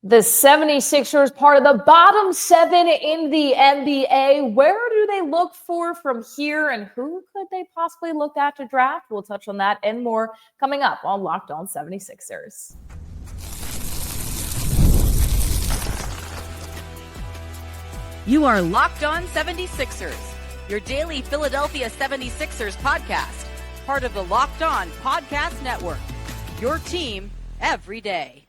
The 76ers, part of the bottom 7 in the NBA. Where do they look for from here, and who could they possibly look at to draft? We'll touch on that and more coming up on Locked On 76ers. You are Locked On 76ers, your daily Philadelphia 76ers podcast, part of the Locked On Podcast Network, your team every day.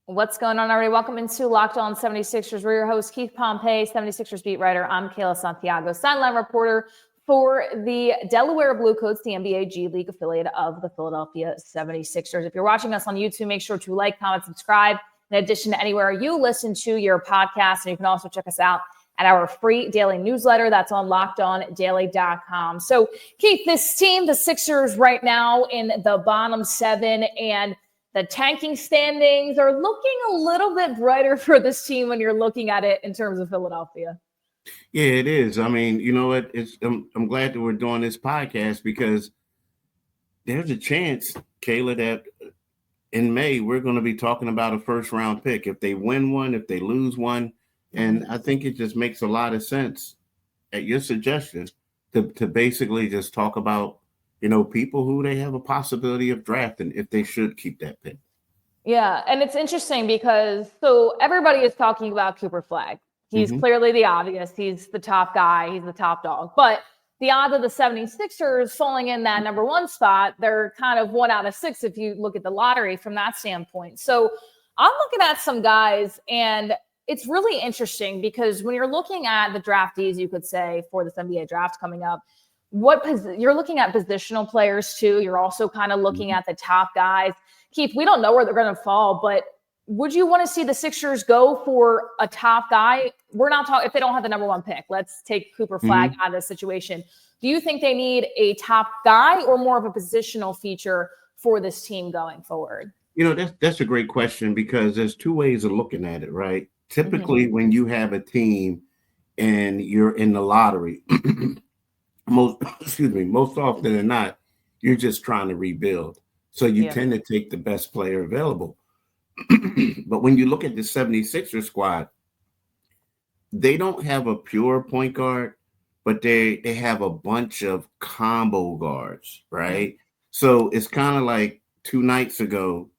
What's going on, everybody? Welcome into Locked On 76ers. We're your host, Keith Pompey, 76ers beat writer. I'm Kayla Santiago, sideline reporter for the Delaware Bluecoats, the NBA G League affiliate of the Philadelphia 76ers. If you're watching us on YouTube, make sure to like, comment, subscribe. In addition to anywhere you listen to your podcast, and you can also check us out at our free daily newsletter. That's on lockedondaily.com. So, Keith, this team, the Sixers, right now in the bottom 7, and the tanking standings are looking a little bit brighter for this team when you're looking at it in terms of Philadelphia. Yeah, it is. I mean, you know what? I'm glad that we're doing this podcast because there's a chance, Kayla, that in May we're going to be talking about a first-round pick. If they win one, if they lose one, and I think it just makes a lot of sense at your suggestion to basically just talk about, you know, people who they have a possibility of drafting if they should keep that pick. Yeah, and it's interesting because so everybody is talking about Cooper Flagg. He's clearly the obvious. He's the top guy. He's the top dog. But the odds of the 76ers falling in that number 1 spot, they're kind of 1 out of 6 if you look at the lottery from that standpoint. So I'm looking at some guys, and it's really interesting because when you're looking at the draftees, you could say, for this NBA draft coming up, you're looking at positional players too. You're also kind of looking at the top guys. Keith, we don't know where they're going to fall, but would you want to see the Sixers go for a top guy? We're not talking if they don't have the number 1 pick. Let's take Cooper Flagg out of this situation. Do you think they need a top guy or more of a positional feature for this team going forward? You know, that's a great question because there's 2 ways of looking at it, right? Typically, when you have a team and you're in the lottery, most often than not, you're just trying to rebuild. So you tend to take the best player available. But when you look at the 76er squad, they don't have a pure point guard, but they have a bunch of combo guards, right? So it's kind of like 2 nights ago,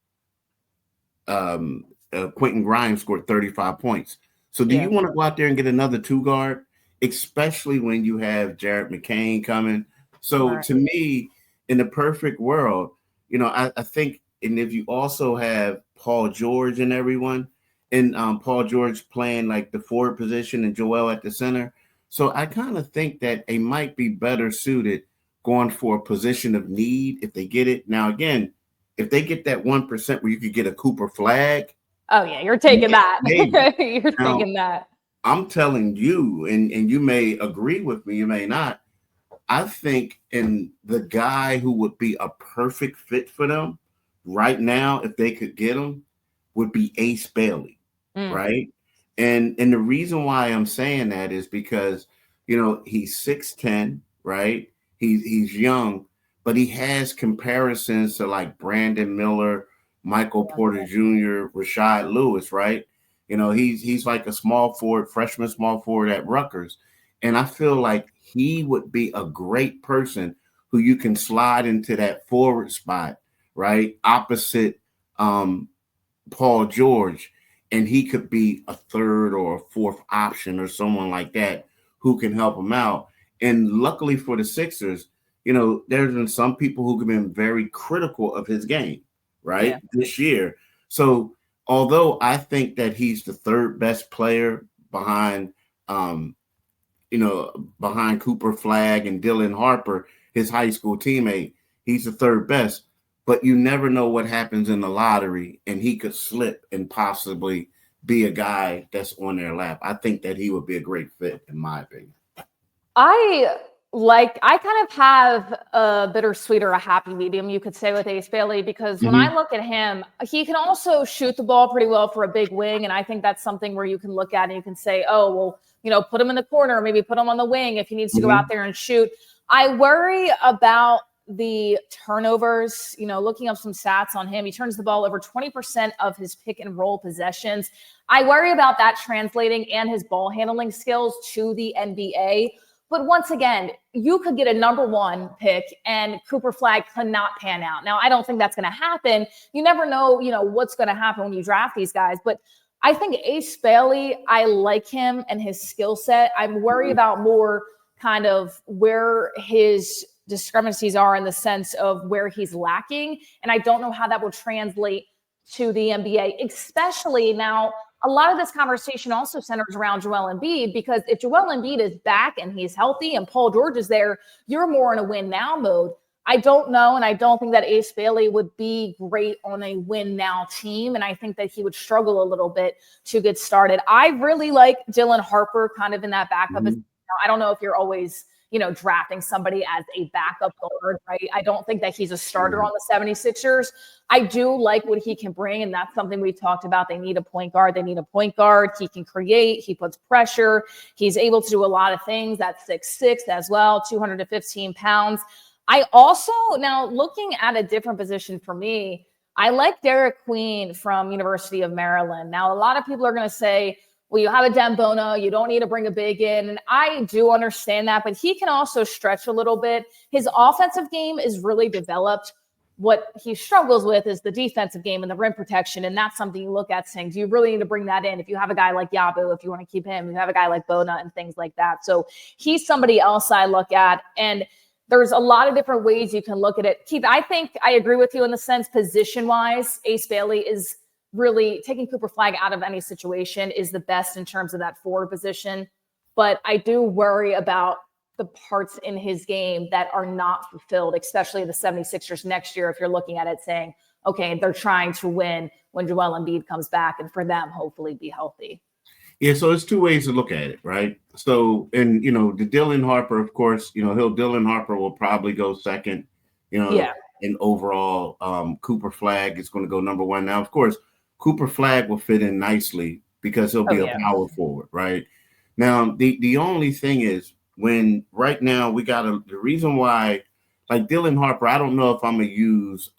Quentin Grimes scored 35 points. So do you want to go out there and get another 2 guard? Especially when you have Jared McCain coming. So to me, in the perfect world, you know, I think, and if you also have Paul George and everyone, and Paul George playing like the forward position and Joel at the center. So I kind of think that they might be better suited going for a position of need if they get it. Now, again, if they get that 1% where you could get a Cooper Flagg. Oh, yeah, you're taking that. You're now, taking that. I'm telling you, and you may agree with me, you may not. I think in the guy who would be a perfect fit for them right now, if they could get him, would be Ace Bailey, right? And the reason why I'm saying that is because, you know, he's 6'10", right? He's young, but he has comparisons to like Brandon Miller, Michael Porter Jr., Rashad Lewis, right? You know, he's like a small forward, freshman small forward at Rutgers. And I feel like he would be a great person who you can slide into that forward spot, right? Opposite Paul George. And he could be a 3rd or a 4th option or someone like that who can help him out. And luckily for the Sixers, you know, there's been some people who have been very critical of his game, right? This year. So although I think that he's the 3rd best player behind, behind Cooper Flagg and Dylan Harper, his high school teammate, he's the 3rd best. But you never know what happens in the lottery, and he could slip and possibly be a guy that's on their lap. I think that he would be a great fit, in my opinion. I kind of have a bittersweet or a happy medium, you could say, with Ace Bailey, because when I look at him, he can also shoot the ball pretty well for a big wing. And I think that's something where you can look at and you can say, oh, well, you know, put him in the corner, maybe put him on the wing if he needs to go out there and shoot. I worry about the turnovers, looking up some stats on him, he turns the ball over 20% of his pick and roll possessions. I worry about that translating and his ball handling skills to the NBA. But once again, you could get a number 1 pick and Cooper Flagg cannot pan out. Now, I don't think that's going to happen. You never know, what's going to happen when you draft these guys. But I think Ace Bailey, I like him and his skill set. I'm worried about more kind of where his discrepancies are in the sense of where he's lacking. And I don't know how that will translate to the NBA, especially now. A lot of this conversation also centers around Joel Embiid, because if Joel Embiid is back and he's healthy and Paul George is there, you're more in a win now mode. I don't know, and I don't think that Ace Bailey would be great on a win now team, and I think that he would struggle a little bit to get started. I really like Dylan Harper kind of in that backup. I don't know if you're always drafting somebody as a backup guard, right? I don't think that he's a starter on the 76ers. I do like what he can bring, and that's something we've talked about. They need a point guard. He can create. He puts pressure. He's able to do a lot of things. That's 6'6" as well, 215 pounds. I also, now looking at a different position for me, I like Derek Queen from University of Maryland. Now, a lot of people are going to say, well, you have a Dembona, you don't need to bring a big in. And I do understand that, but he can also stretch a little bit. His offensive game is really developed. What he struggles with is the defensive game and the rim protection. And that's something you look at saying, do you really need to bring that in? If you have a guy like Yabu, if you want to keep him, you have a guy like Bona and things like that. So he's somebody else I look at. And there's a lot of different ways you can look at it. Keith, I think I agree with you in the sense position-wise, Ace Bailey is really taking Cooper Flagg out of any situation is the best in terms of that forward position. But I do worry about the parts in his game that are not fulfilled, especially the 76ers next year, if you're looking at it saying, okay, they're trying to win when Joel Embiid comes back and for them, hopefully be healthy. Yeah, so there's 2 ways to look at it, right? So, and, the Dylan Harper, of course, Dylan Harper will probably go second, in overall. Cooper Flagg is going to go number 1. Now, of course, Cooper Flagg will fit in nicely because he'll be a power forward, right? Now, the only thing is when right now we got the reason why, like Dylan Harper, I don't know if I'm going to use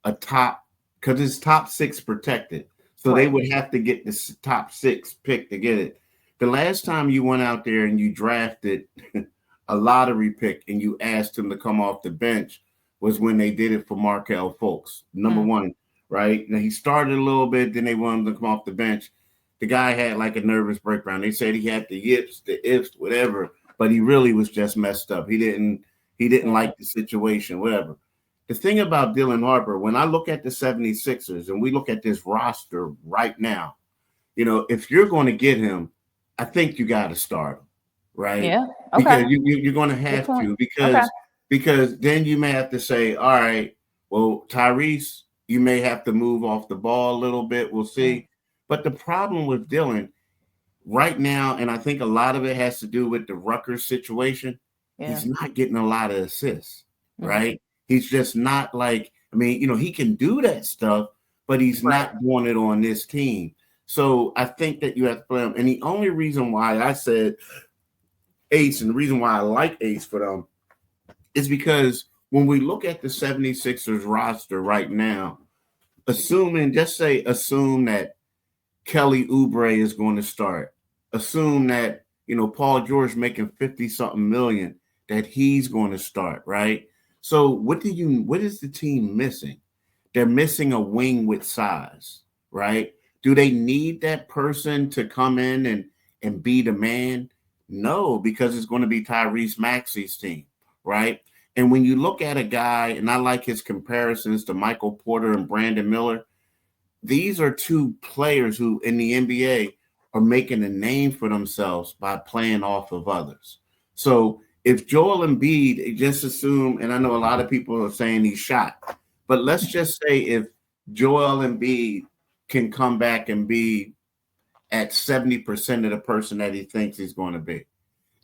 a top, because it's top 6 protected. So they would have to get the top 6 pick to get it. The last time you went out there and you drafted a lottery pick and you asked him to come off the bench was when they did it for Markelle Fultz, number 1. Right now, he started a little bit, then they wanted him to come off the bench. The guy had like a nervous breakdown. They said he had the yips, the ifs, whatever, but he really was just messed up. He didn't like the situation, whatever. The thing about Dylan Harper, when I look at the 76ers and we look at this roster right now, if you're going to get him, I think you got to start him, right? Yeah, okay. Because you're going to have to because then you may have to say, all right, well, Tyrese, you may have to move off the ball a little bit. We'll see. But the problem with Dylan right now, and I think a lot of it has to do with the Rutgers situation, he's not getting a lot of assists, right? He's just not like, he can do that stuff, but he's not doing it on this team. So I think that you have to play him. And the only reason why I said Ace and the reason why I like Ace for them is because when we look at the 76ers roster right now, assume that Kelly Oubre is going to start. Assume that, Paul George making 50-something million, that he's going to start, right? So what is the team missing? They're missing a wing with size, right? Do they need that person to come in and be the man? No, because it's going to be Tyrese Maxey's team, right? And when you look at a guy, and I like his comparisons to Michael Porter and Brandon Miller, these are 2 players who in the NBA are making a name for themselves by playing off of others. So if Joel Embiid, just assume, and I know a lot of people are saying he's shot, but let's just say if Joel Embiid can come back and be at 70% of the person that he thinks he's going to be.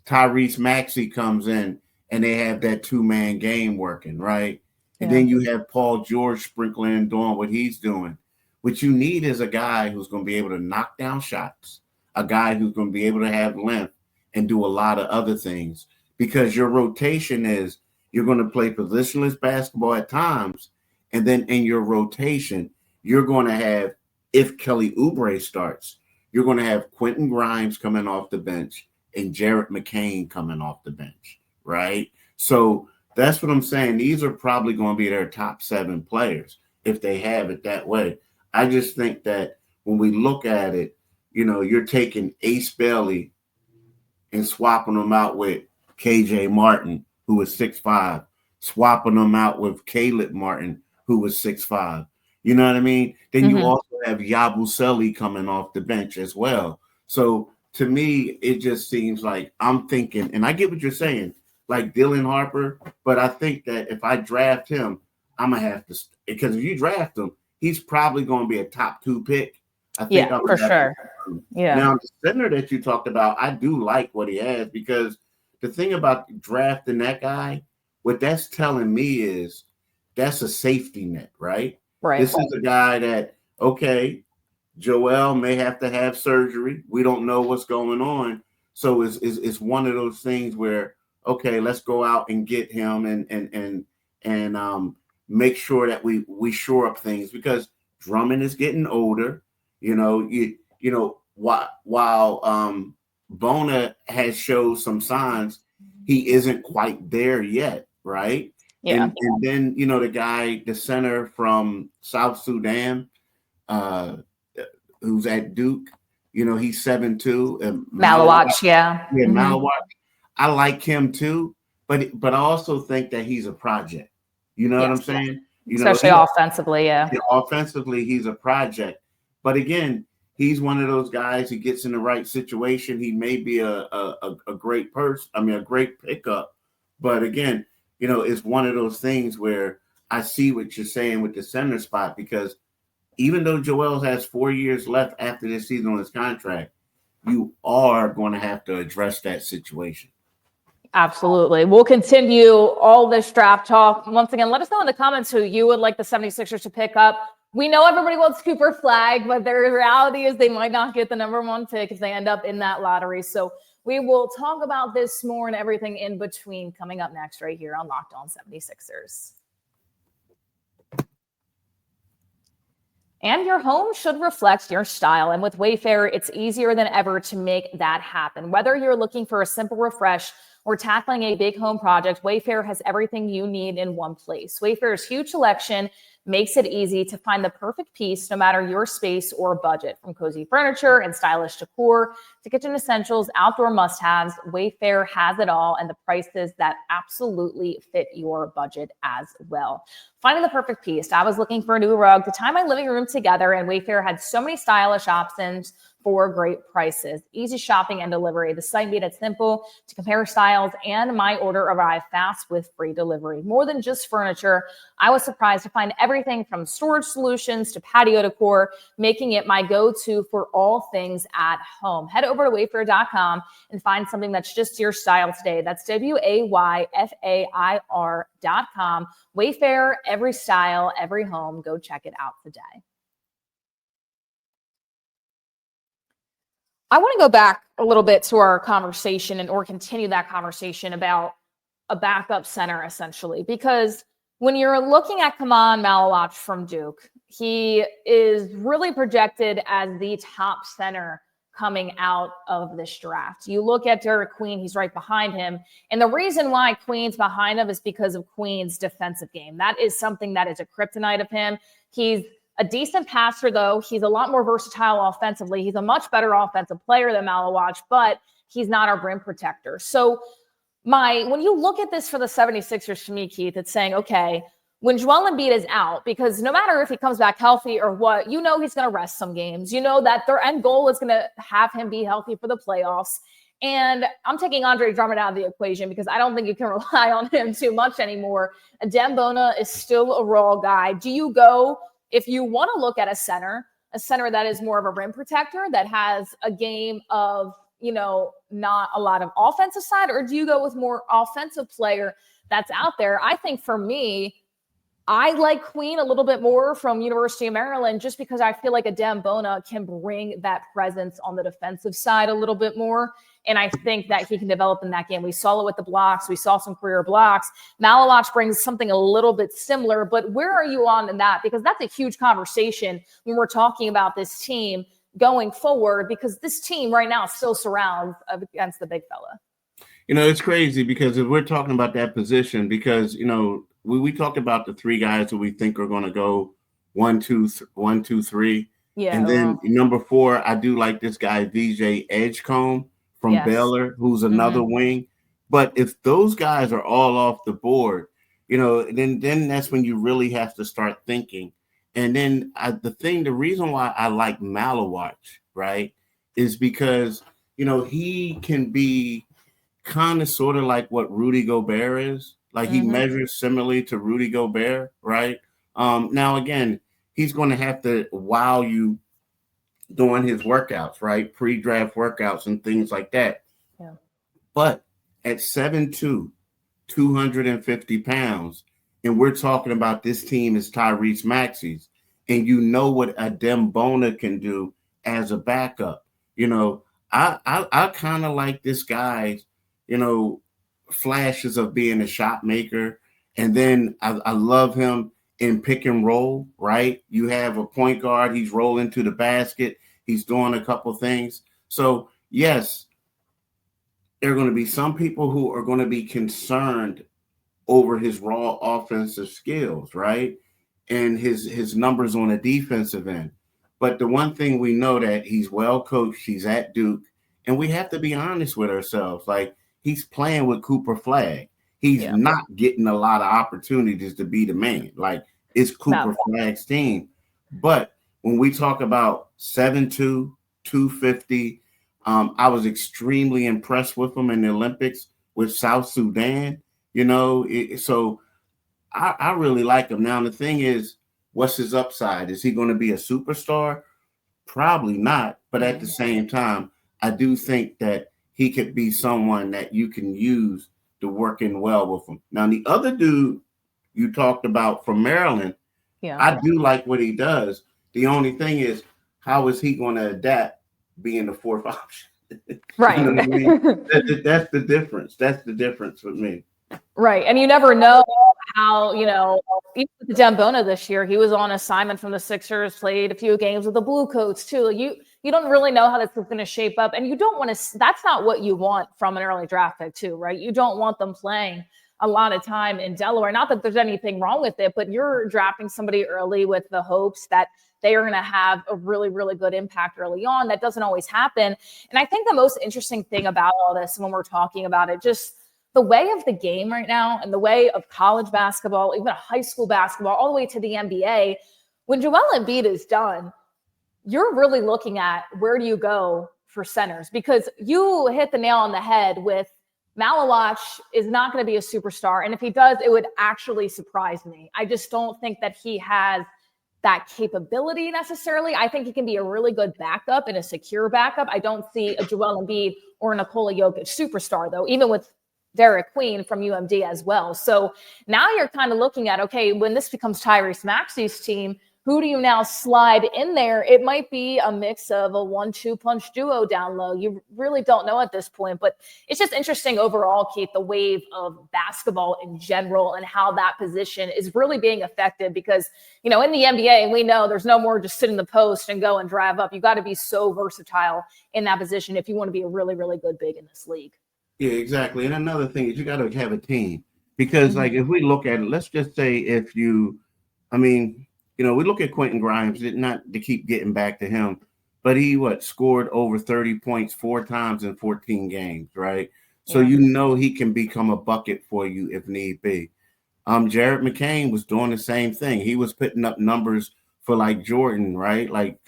Tyrese Maxey comes in and they have that 2-man game working, right? And then you have Paul George sprinkling and doing what he's doing. What you need is a guy who's going to be able to knock down shots, a guy who's going to be able to have length and do a lot of other things, because your rotation is You're going to play positionless basketball at times. And then in your rotation, you're going to have, if Kelly Oubre starts, you're going to have Quentin Grimes coming off the bench and Jared McCain coming off the bench, right? So that's what I'm saying. These are probably going to be their top 7 players if they have it that way. I just think that when we look at it, you're taking Ace Bailey and swapping them out with KJ Martin, who was 6'5", swapping them out with Caleb Martin, who was 6'5". You know what I mean? Then you also have Yabusele coming off the bench as well. So to me, it just seems like I'm thinking, and I get what you're saying, like Dylan Harper, but I think that if I draft him, I'm going to have to, because if you draft him, he's probably going to be a top 2 pick. I think for sure. Yeah. Now, the center that you talked about, I do like what he has, because the thing about drafting that guy, what that's telling me is that's a safety net, right? Right. This is a guy that, okay, Joel may have to have surgery. We don't know what's going on. So it's one of those things where, okay, let's go out and get him and make sure that we shore up things, because Drummond is getting older. While Bona has showed some signs, he isn't quite there yet, right? Yeah. And then, the center from South Sudan, who's at Duke, he's 7'2". Malawach, yeah. Yeah, Malawach. I like him too, but I also think that he's a project. You know what I'm saying? Especially offensively, yeah. Offensively, he's a project. But again, he's one of those guys who gets in the right situation. He may be a great a great pickup. But again, it's one of those things where I see what you're saying with the center spot, because even though Joel has 4 years left after this season on his contract, you are going to have to address that situation. Absolutely. We'll continue all this draft talk. Once again, let us know in the comments who you would like the 76ers to pick up. We know everybody wants Cooper Flagg, but the reality is they might not get the number 1 pick if they end up in that lottery. So we will talk about this more and everything in between coming up next right here on Locked On 76ers. And your home should reflect your style. And with Wayfair, it's easier than ever to make that happen. Whether you're looking for a simple refresh or tackling a big home project, Wayfair has everything you need in one place. Wayfair's huge selection makes it easy to find the perfect piece no matter your space or budget. From cozy furniture and stylish decor to kitchen essentials, outdoor must-haves, Wayfair has it all, and the prices that absolutely fit your budget as well. Finding the perfect piece. I was looking for a new rug to tie my living room together, and Wayfair had so many stylish options for great prices. Easy shopping and delivery. The site made it simple to compare styles, and my order arrived fast with free delivery. More than just furniture, I was surprised to find everything from storage solutions to patio decor, making it my go-to for all things at home. Head over to wayfair.com and find something that's just your style today. That's WAYFAIR.com. Wayfair, every style, every home. Go check it out today. I want to go back a little bit to our conversation or continue that conversation about a backup center, essentially, because when you're looking at Kaman Malawach from Duke, he is really projected as the top center coming out of this draft. You look at Derek Queen, he's right behind him. And the reason why Queen's behind him is because of Queen's defensive game. That is something that is a kryptonite of him. He's a decent passer, though. He's a lot more versatile offensively. He's a much better offensive player than Malawach, but he's not our rim protector. So when you look at this for the 76ers, to me, Keith, it's saying, okay, when Joel Embiid is out, because no matter if he comes back healthy or what, he's going to rest some games. That their end goal is going to have him be healthy for the playoffs. And I'm taking Andre Drummond out of the equation because I don't think you can rely on him too much anymore. Adem Bona is still a raw guy. Do you go, if you want to look at a center that is more of a rim protector, that has a game of, not a lot of offensive side, or do you go with more offensive player that's out there? I think for me, I like Queen a little bit more from University of Maryland, just because I feel like Adem Bona can bring that presence on the defensive side a little bit more. And I think that he can develop in that game. We saw it with the blocks. We saw some career blocks. Malawach brings something a little bit similar, but where are you on in that? Because that's a huge conversation when we're talking about this team going forward, because this team right now still surrounds against the big fella. It's crazy because if we're talking about that position, because, we talked about the three guys that we think are going to go 1, 2, 3. Yeah. And then number 4, I do like this guy, VJ Edgecombe from Baylor, who's another wing. But if those guys are all off the board, then that's when you really have to start thinking. And then the reason why I like Malawach, right, is because, he can be kind of sort of like what Rudy Gobert is. Like he measures similarly to Rudy Gobert, right? Now, again, he's going to have to wow you during his workouts, right? Pre-draft workouts and things like that. Yeah. But at 7'2", 250 pounds, and we're talking about this team is Tyrese Maxey's, and you know what a Dembona can do as a backup. I kind of like this guy's, flashes of being a shot maker. And then I love him in pick and roll, right? You have a point guard, he's rolling to the basket, he's doing a couple things. So, yes, there are going to be some people who are going to be concerned over his raw offensive skills, right? And his numbers on the defensive end. But the one thing we know that he's well coached, he's at Duke, and we have to be honest with ourselves. Like, he's playing with Cooper Flagg. He's not getting a lot of opportunities to be the man. Like, it's Cooper Flagg's team. But when we talk about 7'2", 250, I was extremely impressed with him in the Olympics with South Sudan. So I really like him. Now, the thing is, what's his upside? Is he going to be a superstar? Probably not. But at the same time, I do think that he could be someone that you can use to work in well with him. Now, the other dude you talked about from Maryland, I do like what he does. The only thing is, how is he going to adapt being the fourth option? Right. You know what I mean? That's the difference. That's the difference with me. Right. And you never know how, even with Dembona this year, he was on assignment from the Sixers, played a few games with the Blue Coats too. You don't really know how this is going to shape up. And you don't want to, that's not what you want from an early draft pick too, right? You don't want them playing a lot of time in Delaware. Not that there's anything wrong with it, but you're drafting somebody early with the hopes that they are going to have a really, really good impact early on. That doesn't always happen. And I think the most interesting thing about all this, when we're talking about it, just the way of the game right now and the way of college basketball, even high school basketball, all the way to the NBA, when Joel Embiid is done, you're really looking at where do you go for centers, because you hit the nail on the head with Malawach is not going to be a superstar. And if he does, it would actually surprise me. I just don't think that he has that capability necessarily. I think he can be a really good backup and a secure backup. I don't see a Joel Embiid or a Nikola Jokic superstar, though, even with Derek Queen from UMD as well. So now you're kind of looking at, okay, when this becomes Tyrese Maxey's team, who do you now slide in there? It might be a mix of a 1-2 punch duo down low. You really don't know at this point, but it's just interesting overall, Keith, the wave of basketball in general and how that position is really being affected because, in the NBA, we know there's no more just sit in the post and go and drive up. You got to be so versatile in that position if you want to be a really, really good big in this league. Yeah, exactly. And another thing is you got to have a team because, like, if we look at it, let's just say we look at Quentin Grimes, not to keep getting back to him, but he scored over 30 points 4 times in 14 games, right? So he can become a bucket for you if need be. Jared McCain was doing the same thing. He was putting up numbers for like Jordan, right? Like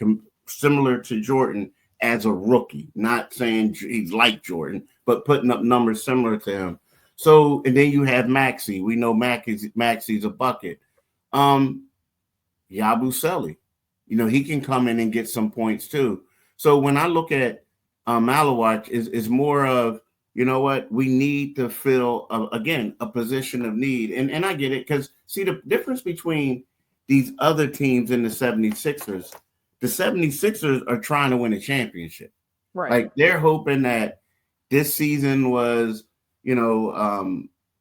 similar to Jordan as a rookie, not saying he's like Jordan, but putting up numbers similar to him. So, and then you have Maxey. We know Maxey's a bucket. Yabusele, he can come in and get some points too. So when I look at Malawach, is more of, we need to fill, a position of need. And I get it because, see, the difference between these other teams and the 76ers, the 76ers are trying to win a championship. Right. Like, they're hoping that this season was,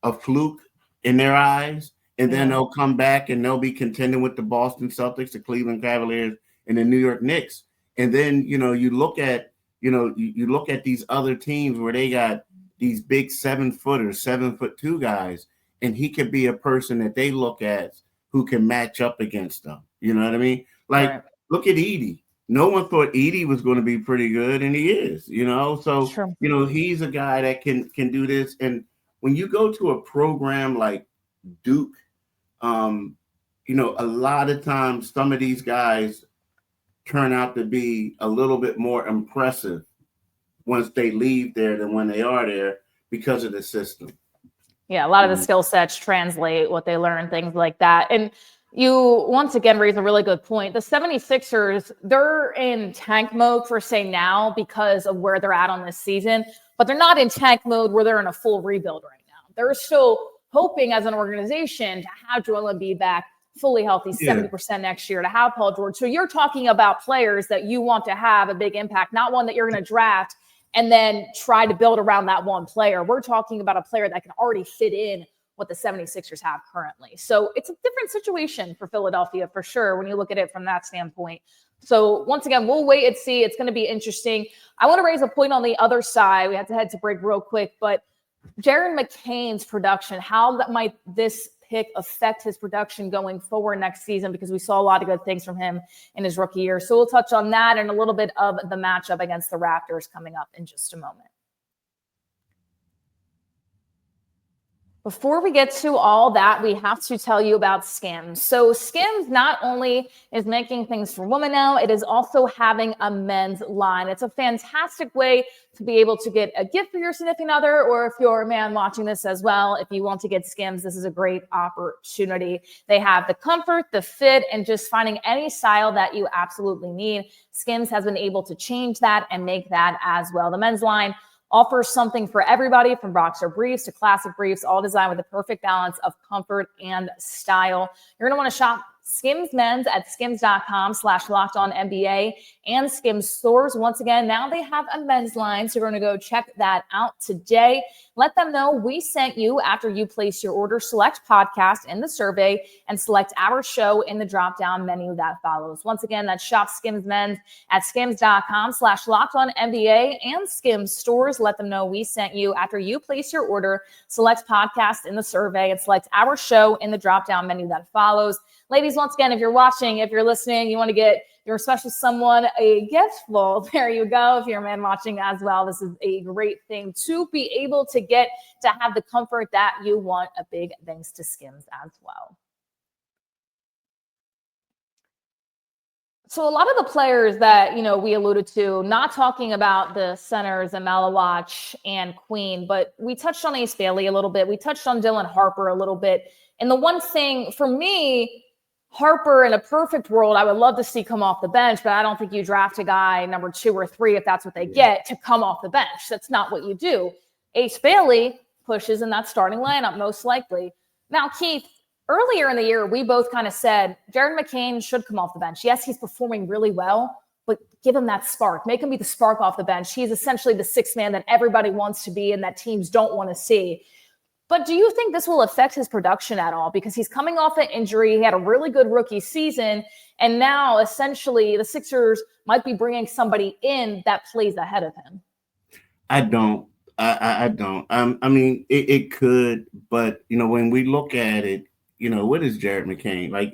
a fluke in their eyes, and then they'll come back and they'll be contending with the Boston Celtics, the Cleveland Cavaliers, and the New York Knicks. And then, you look at, you look at these other teams where they got these big 7-footers, 7'2" guys, and he could be a person that they look at who can match up against them. You know what I mean? Like, look at Edie. No one thought Edie was going to be pretty good, and he is, So, he's a guy that can do this. And when you go to a program like Duke, a lot of times some of these guys turn out to be a little bit more impressive once they leave there than when they are there because of the system. Yeah, a lot of the skill sets translate what they learn, things like that. And you once again raise a really good point. The 76ers, they're in tank mode for say now because of where they're at on this season, but they're not in tank mode where they're in a full rebuild right now. They're still hoping as an organization to have Joel Embiid back fully healthy 70% next year, to have Paul George. So you're talking about players that you want to have a big impact, not one that you're going to draft and then try to build around that one player. We're talking about a player that can already fit in what the 76ers have currently. So it's a different situation for Philadelphia for sure when you look at it from that standpoint. So once again, we'll wait and see. It's going to be interesting. I want to raise a point on the other side. We have to head to break real quick, but Jared McCain's production, how that might this pick affect his production going forward next season, because we saw a lot of good things from him in his rookie year. So we'll touch on that and a little bit of the matchup against the Raptors coming up in just a moment. Before we get to all that, we have to tell you about Skims. So Skims not only is making things for women now, it is also having a men's line. It's a fantastic way to be able to get a gift for your significant other, or if you're a man watching this as well, if you want to get Skims, this is a great opportunity. They have the comfort, the fit, and just finding any style that you absolutely need. Skims has been able to change that and make that as well. The men's line offers something for everybody, from boxer briefs to classic briefs, all designed with the perfect balance of comfort and style. You're going to want to shop Skims Men's at skims.com/lockedonnba and Skims stores. Once again, now they have a men's line, so you're going to go check that out today. Let them know we sent you after you place your order. Select podcast in the survey and select our show in the drop-down menu that follows. Once again, that's shop Skims Men's at skims.com/lockedonnba and Skims stores. Let them know we sent you after you place your order. Select podcast in the survey and select our show in the drop-down menu that follows. Ladies, once again, if you're watching, if you're listening, you want to get your special someone a gift, well, there you go. If you're a man watching as well, this is a great thing to be able to get, to have the comfort that you want. A big thanks to Skims as well. So a lot of the players that, we alluded to, not talking about the centers and Malawach and Queen, but we touched on Ace Bailey a little bit. We touched on Dylan Harper a little bit. And the one thing for me, Harper, in a perfect world, I would love to see come off the bench, but I don't think you draft a guy number 2 or 3, if that's what they get, to come off the bench. That's not what you do. Ace Bailey pushes in that starting lineup, most likely. Now, Keith, earlier in the year, we both kind of said Jared McCain should come off the bench. Yes, he's performing really well, but give him that spark. Make him be the spark off the bench. He's essentially the sixth man that everybody wants to be and that teams don't want to see. But do you think this will affect his production at all? Because he's coming off an injury. He had a really good rookie season. And now, essentially, the Sixers might be bringing somebody in that plays ahead of him. I don't. I don't. I mean, it could. But, when we look at it, what is Jared McCain? Like,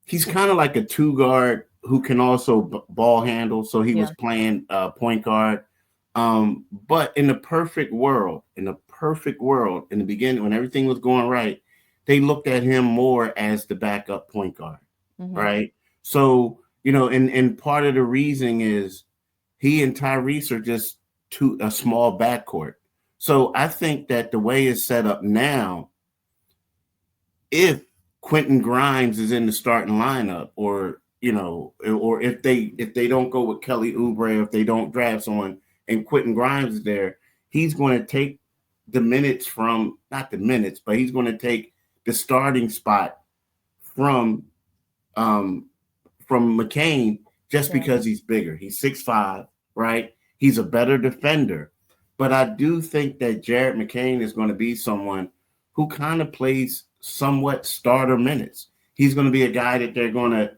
he's kind of like a 2-guard who can also ball handle. So he was playing point guard. But in the perfect world, in the beginning, when everything was going right, they looked at him more as the backup point guard, right? So, and part of the reason is he and Tyrese are just a small backcourt. So I think that the way it's set up now, if Quentin Grimes is in the starting lineup, or if they don't go with Kelly Oubre, if they don't draft someone and Quentin Grimes is there, he's going to take the minutes but he's going to take the starting spot from McCain just because he's bigger. He's 6'5", right? He's a better defender. But I do think that Jared McCain is going to be someone who kind of plays somewhat starter minutes. He's going to be a guy that they're going to,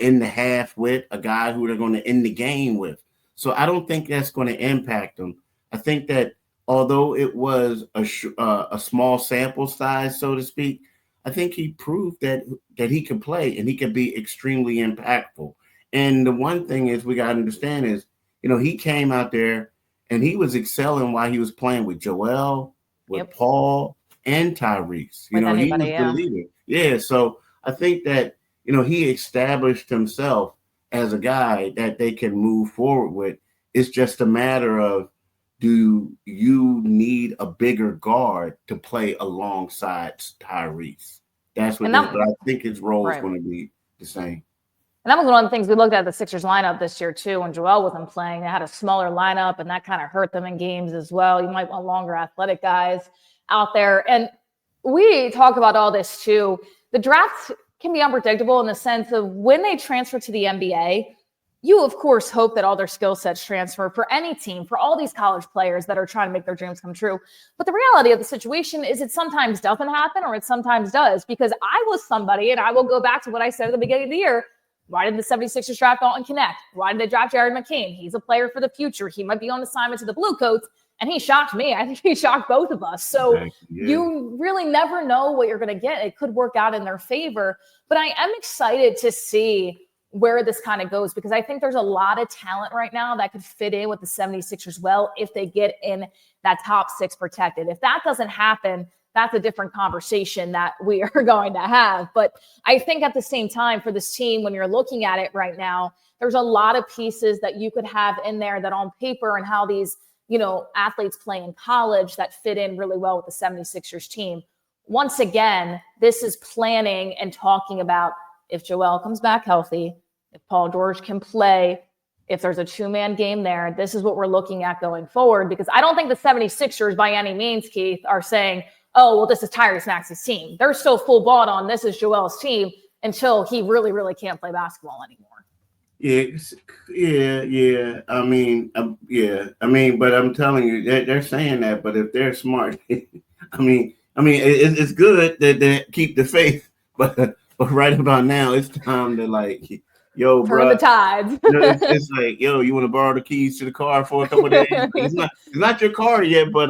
end the half with, a guy who they're going to end the game with. So I don't think that's going to impact him. I think that although it was a small sample size, so to speak, I think he proved that he can play and he can be extremely impactful. And the one thing is we got to understand is, he came out there and he was excelling while he was playing with Joel, with Paul, and Tyrese. He was the leader. Yeah, so I think that, he established himself as a guy that they can move forward with. It's just a matter of, do you need a bigger guard to play alongside Tyrese? That's what but I think his role is going to be the same. And that was one of the things we looked at the Sixers lineup this year, too. When Joel wasn't playing, they had a smaller lineup, and that kind of hurt them in games as well. You might want longer athletic guys out there. And we talk about all this, too. The draft can be unpredictable in the sense of when they transfer to the NBA, you, of course, hope that all their skill sets transfer for any team, for all these college players that are trying to make their dreams come true. But the reality of the situation is it sometimes doesn't happen or it sometimes does, because I was somebody, and I will go back to what I said at the beginning of the year. Why did the 76ers draft Dalton Connect? Why did they draft Jared McCain? He's a player for the future. He might be on assignment to the Blue Coats, and he shocked me. I think he shocked both of us. So you really never know what you're going to get. It could work out in their favor. But I am excited to see where this kind of goes, because I think there's a lot of talent right now that could fit in with the 76ers well if they get in that top 6 protected. If that doesn't happen, that's a different conversation that we are going to have. But I think at the same time for this team, when you're looking at it right now, there's a lot of pieces that you could have in there that on paper and how these, athletes play in college that fit in really well with the 76ers team. Once again, this is planning and talking about if Joel comes back healthy, if Paul George can play, if there's a 2-man game there, this is what we're looking at going forward. Because I don't think the 76ers by any means, Keith, are saying, oh, well, this is Tyrese Maxey's team. They're still full bought on this is Joel's team until he really, really can't play basketball anymore. Yeah. I mean, but I'm telling you, they're saying that. But if they're smart, it's good that they keep the faith. But right about now, it's time to turn the tides. It's like, you want to borrow the keys to the car for a couple of days? It's not your car yet, but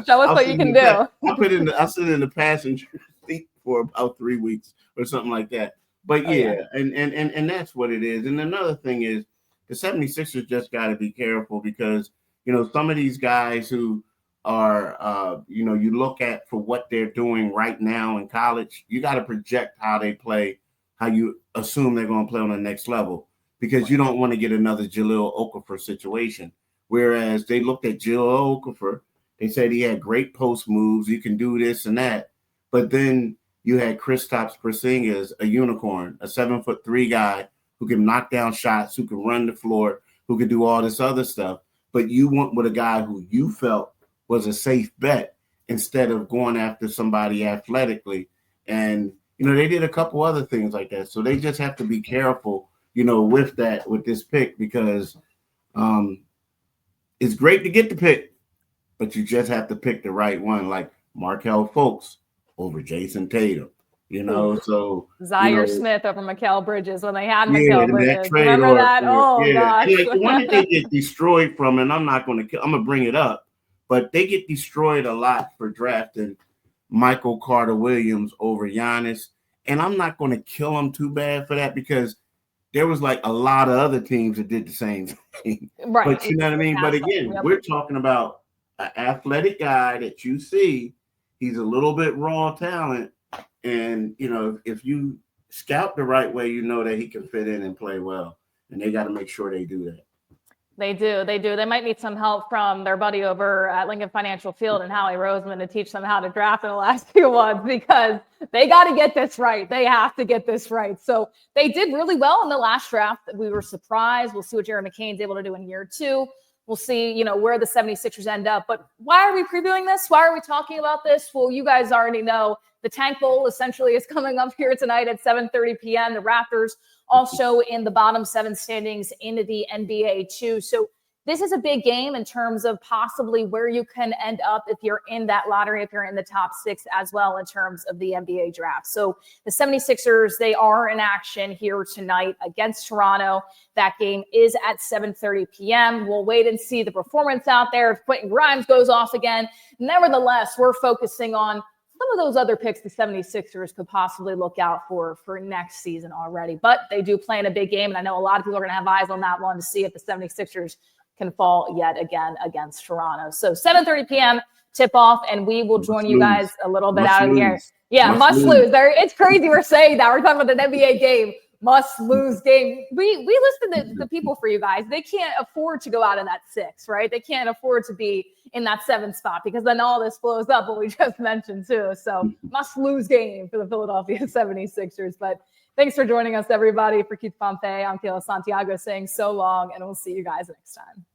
show us what you can do. I'll sit in the passenger seat for about 3 weeks or something like that. But and that's what it is. And another thing is the 76ers just got to be careful because, some of these guys who are, you look at for what they're doing right now in college, you got to project how they play, how you assume they're going to play on the next level, because you don't want to get another Jahlil Okafor situation. Whereas they looked at Jahlil Okafor, they said he had great post moves, you can do this and that. But then you had Kristaps Porzingis, a unicorn, a 7'3" guy who can knock down shots, who can run the floor, who can do all this other stuff. But you went with a guy who you felt was a safe bet instead of going after somebody athletically. And, they did a couple other things like that. So they just have to be careful, with this pick, because it's great to get the pick, but you just have to pick the right one, like Markelle Fultz over Jason Tatum, so Zaire Smith over Mikal Bridges when they had Mikal Bridges. Remember that? Gosh. The one that they get destroyed from, and I'm going to bring it up, but they get destroyed a lot for drafting Michael Carter-Williams over Giannis. And I'm not going to kill them too bad for that, because there was a lot of other teams that did the same thing. Right. But you know what I mean? But again, we're talking about an athletic guy that you see. He's a little bit raw talent. And, if you scout the right way, that he can fit in and play well. And they got to make sure they do that. They do. They might need some help from their buddy over at Lincoln Financial Field and Howie Roseman to teach them how to draft in the last few months, because they got to get this right. They have to get this right. So they did really well in the last draft. We were surprised. We'll see what Jared McCain's able to do in year 2. We'll see, where the 76ers end up. But why are we previewing this? Why are we talking about this? Well, you guys already know the Tank Bowl essentially is coming up here tonight at 7:30 p.m. The Raptors also in the bottom 7 standings into the NBA too. So this is a big game in terms of possibly where you can end up if you're in that lottery, if you're in the top 6 as well in terms of the NBA draft. So the 76ers, they are in action here tonight against Toronto. That game is at 7:30 p.m. We'll wait and see the performance out there if Quentin Grimes goes off again. Nevertheless, we're focusing on some of those other picks the 76ers could possibly look out for next season already. But they do play in a big game, and I know a lot of people are going to have eyes on that one to see if the 76ers can fall yet again against Toronto. So 7:30 p.m. tip-off, and we will join you guys a little bit out of here. Yeah, must lose. It's crazy we're saying that. We're talking about an NBA game. Must lose game. We listed the people for you guys. They can't afford to go out in that 6, right? They can't afford to be in that 7 spot because then all this blows up what we just mentioned too. So must lose game for the Philadelphia 76ers. But thanks for joining us, everybody. For Keith Pompey, I'm Kayla Santiago saying so long, and we'll see you guys next time.